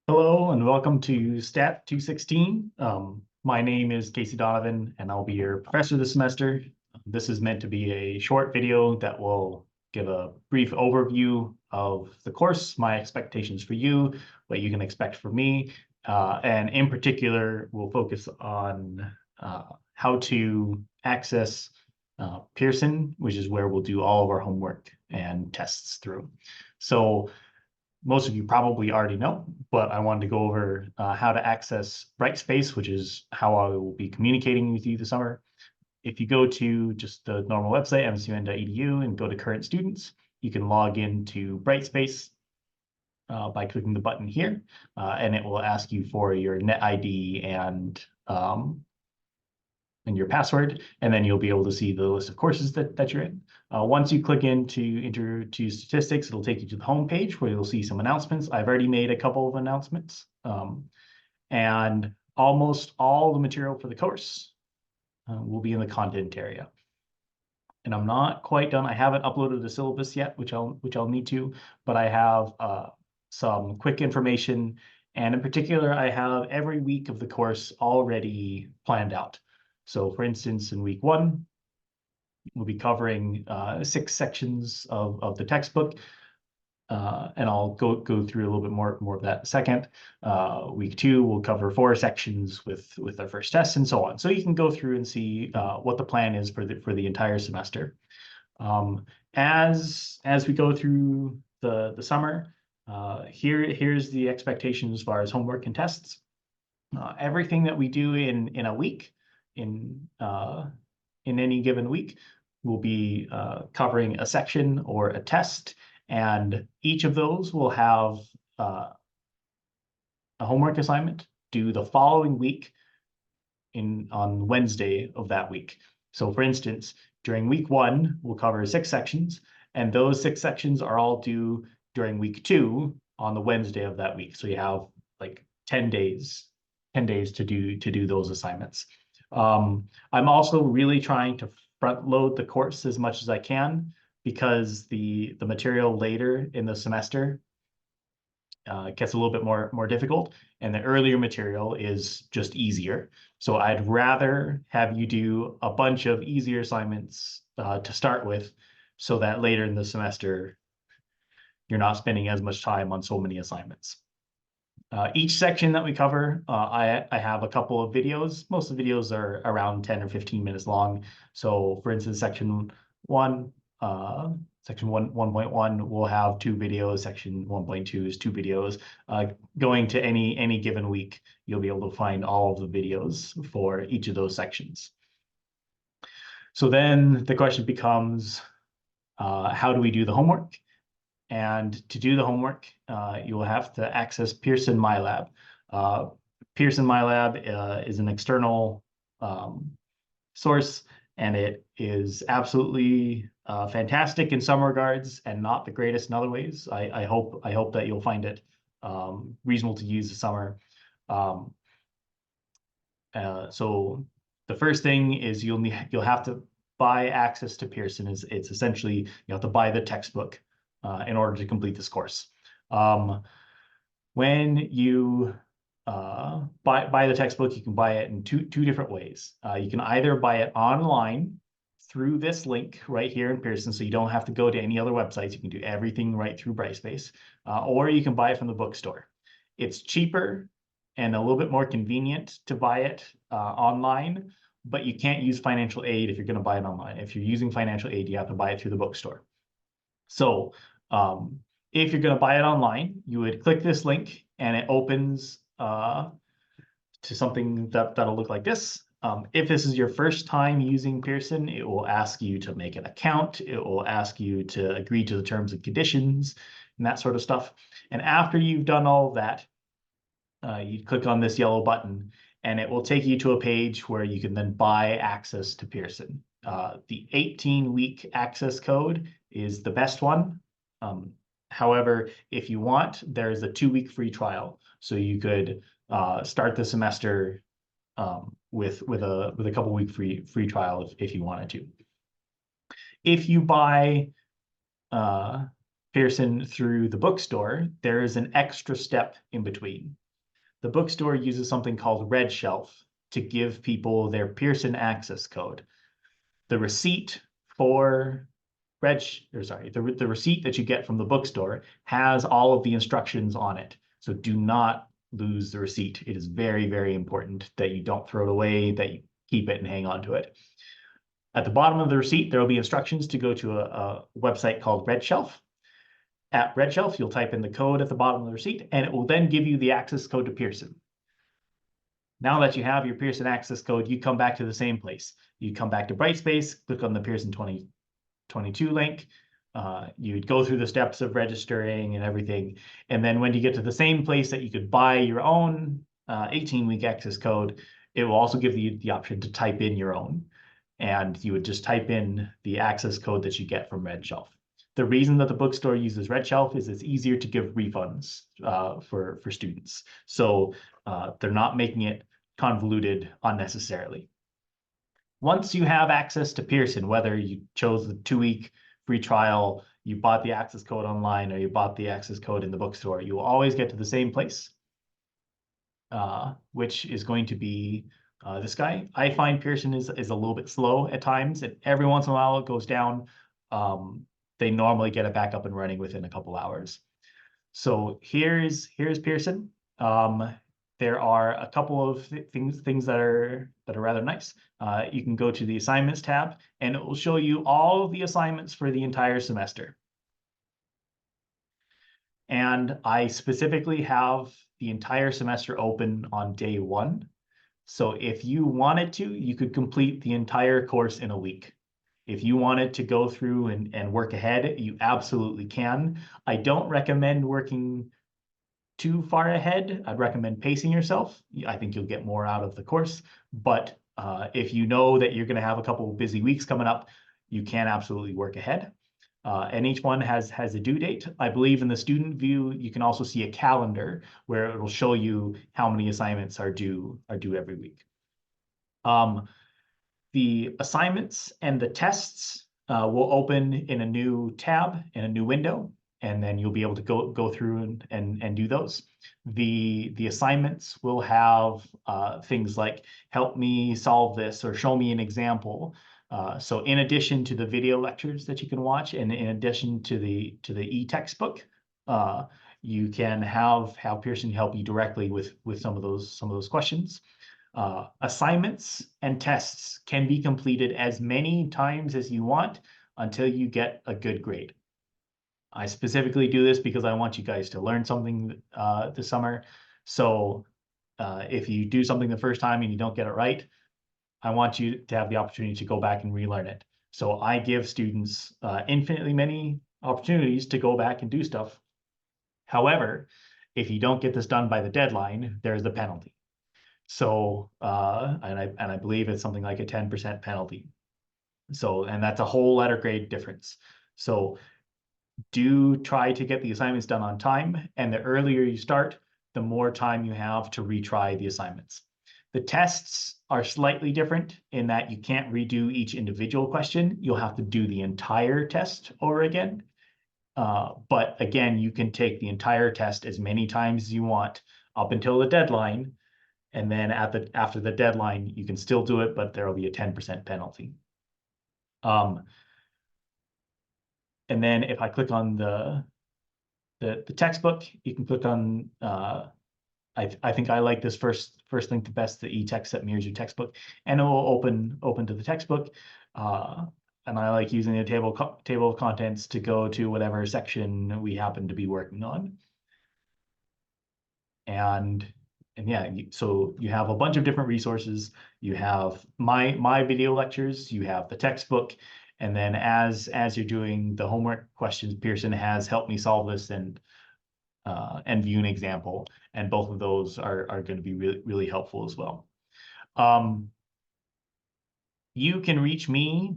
Hello and welcome to STAT216. My name is Casey Donovan and I'll be your professor this semester. This is meant to be a short video that will give a brief overview of the course, my expectations for you, what you can expect from me, and in particular, we'll focus on how to access Pearson, which is where we'll do all of our homework and tests through. So most of you probably already know, but I wanted to go over how to access Brightspace, which is how I will be communicating with you this summer. If you go to just the normal website, msun.edu, and go to current students, you can log into Brightspace by clicking the button here, and it will ask you for your net ID and your password, and then you'll be able to see the list of courses that you're in. Once you click into statistics, it'll take you to the home page where you'll see some announcements. I've already made a couple of announcements, and almost all the material for the course will be in the content area. And I'm not quite done. I haven't uploaded the syllabus yet, which I'll need to, but I have some quick information, and in particular, I have every week of the course already planned out. So for instance, in week 1, we'll be covering 6 sections of the textbook, and I'll go through a little bit more of that in a second. Week 2, we'll cover 4 sections with our first test and so on. So you can go through and see what the plan is for the entire semester. As we go through the summer, here's the expectation as far as homework and tests. Everything that we do in a week, in any given week, we'll be covering a section or a test, and each of those will have a homework assignment due the following week on Wednesday of that week. So for instance, during week 1, we'll cover 6 sections, and those 6 sections are all due during week 2 on the Wednesday of that week. So you have like 10 days to do those assignments. I'm also really trying to front load the course as much as I can, because the material later in the semester gets a little bit more difficult, and the earlier material is just easier. So I'd rather have you do a bunch of easier assignments to start with, so that later in the semester you're not spending as much time on so many assignments. Each section that we cover, I have a couple of videos. Most of the videos are around 10 or 15 minutes long. So for instance, section 1, section 1.1 will have 2 videos. Section 1.2 is 2 videos. Going to any given week, you'll be able to find all of the videos for each of those sections. So then the question becomes, how do we do the homework? And to do the homework, you will have to access Pearson MyLab. Pearson MyLab is an external source, and it is absolutely fantastic in some regards and not the greatest in other ways. I hope that you'll find it reasonable to use this summer. So the first thing is you'll have to buy access to Pearson. It's essentially you have to buy the textbook in order to complete this course. When you buy the textbook, you can buy it in two different ways. You can either buy it online through this link right here in Pearson, so you don't have to go to any other websites. You can do everything right through Brightspace, or you can buy it from the bookstore. It's cheaper and a little bit more convenient to buy it online, but you can't use financial aid if you're going to buy it online. If you're using financial aid, you have to buy it through the bookstore. So if you're going to buy it online, you would click this link and it opens to something that'll look like this. If this is your first time using Pearson, it will ask you to make an account. It will ask you to agree to the terms and conditions and that sort of stuff. And after you've done all of that, you click on this yellow button and it will take you to a page where you can then buy access to Pearson. The 18-week access code is the best one. However, if you want, there's a 2-week free trial. So you could start the semester with a couple-week free trial if you wanted to. If you buy Pearson through the bookstore, there is an extra step in between. The bookstore uses something called Red Shelf to give people their Pearson access code. The receipt for the receipt that you get from the bookstore has all of the instructions on it. So do not lose the receipt. It is very, very important that you don't throw it away, that you keep it and hang on to it. At the bottom of the receipt, there will be instructions to go to a website called Red Shelf. At Red Shelf, you'll type in the code at the bottom of the receipt, and it will then give you the access code to Pearson. Now that you have your Pearson access code, you come back to the same place. You come back to Brightspace, click on the Pearson 2022 link. You'd go through the steps of registering and everything. And then when you get to the same place that you could buy your own 18-week access code, it will also give you the option to type in your own. And you would just type in the access code that you get from Red Shelf. The reason that the bookstore uses Red Shelf is it's easier to give refunds for students. So they're not making it convoluted unnecessarily. Once you have access to Pearson, whether you chose the 2-week free trial, you bought the access code online, or you bought the access code in the bookstore, you will always get to the same place, which is going to be this guy. I find Pearson is a little bit slow at times, and every once in a while it goes down. They normally get it back up and running within a couple hours. So here's Pearson. There are a couple of things that are rather nice. You can go to the assignments tab, and it will show you all of the assignments for the entire semester. And I specifically have the entire semester open on day 1. So if you wanted to, you could complete the entire course in a week. If you wanted to go through and work ahead, you absolutely can. I don't recommend working too far ahead. I'd recommend pacing yourself. I think you'll get more out of the course. But if you know that you're going to have a couple of busy weeks coming up, you can absolutely work ahead. And each one has a due date. I believe in the student view, you can also see a calendar where it'll show you how many assignments are due every week. The assignments and the tests will open in a new tab, in a new window, and then you'll be able to go through and do those. The assignments will have things like help me solve this or show me an example. So in addition to the video lectures that you can watch, and in addition to the e-textbook, you can have Pearson help you directly with some of those questions. Assignments and tests can be completed as many times as you want until you get a good grade. I specifically do this because I want you guys to learn something this summer. So if you do something the first time and you don't get it right, I want you to have the opportunity to go back and relearn it. So I give students infinitely many opportunities to go back and do stuff. However, if you don't get this done by the deadline, there's the penalty. So, and I believe it's something like a 10% penalty. So, and that's a whole letter grade difference. So do try to get the assignments done on time. And the earlier you start, the more time you have to retry the assignments. The tests are slightly different in that you can't redo each individual question. You'll have to do the entire test over again. But again, you can take the entire test as many times as you want up until the deadline. And then after the deadline, you can still do it, but there will be a 10% penalty. And then if I click on the textbook, you can click on, I think I like this first link the best, the e-text that mirrors your textbook, and it will open to the textbook. And I like using the table of contents to go to whatever section we happen to be working on. And yeah, so you have a bunch of different resources. You have my video lectures, you have the textbook, and then as you're doing the homework questions, Pearson has helped me solve this and view an example, and both of those are going to be really helpful as well. You can reach me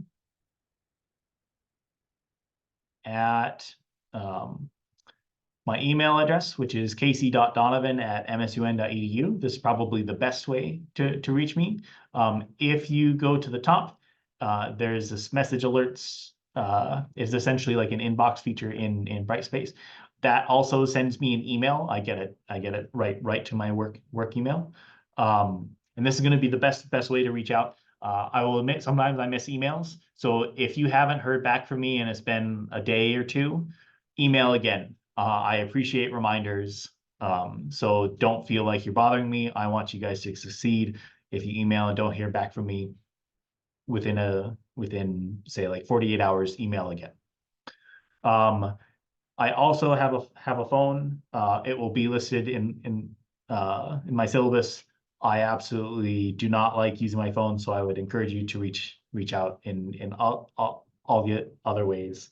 at my email address, which is casey.donovan@msun.edu. This is probably the best way to reach me. If you go to the top, there's this message alerts is essentially like an inbox feature in Brightspace. That also sends me an email. I get it right to my work email. And this is going to be the best way to reach out. I will admit sometimes I miss emails. So if you haven't heard back from me and it's been a day or two, email again. I appreciate reminders. So don't feel like you're bothering me. I want you guys to succeed. If you email and don't hear back from me within say like 48 hours, email again. I also have a phone. It will be listed in my syllabus. I absolutely do not like using my phone, so I would encourage you to reach out in all the other ways.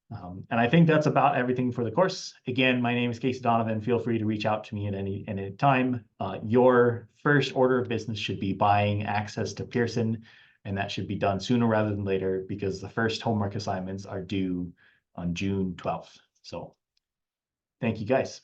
And I think that's about everything for the course. Again, my name is Casey Donovan. Feel free to reach out to me at any time. Your first order of business should be buying access to Pearson, and that should be done sooner rather than later because the first homework assignments are due on June 12th. So thank you guys.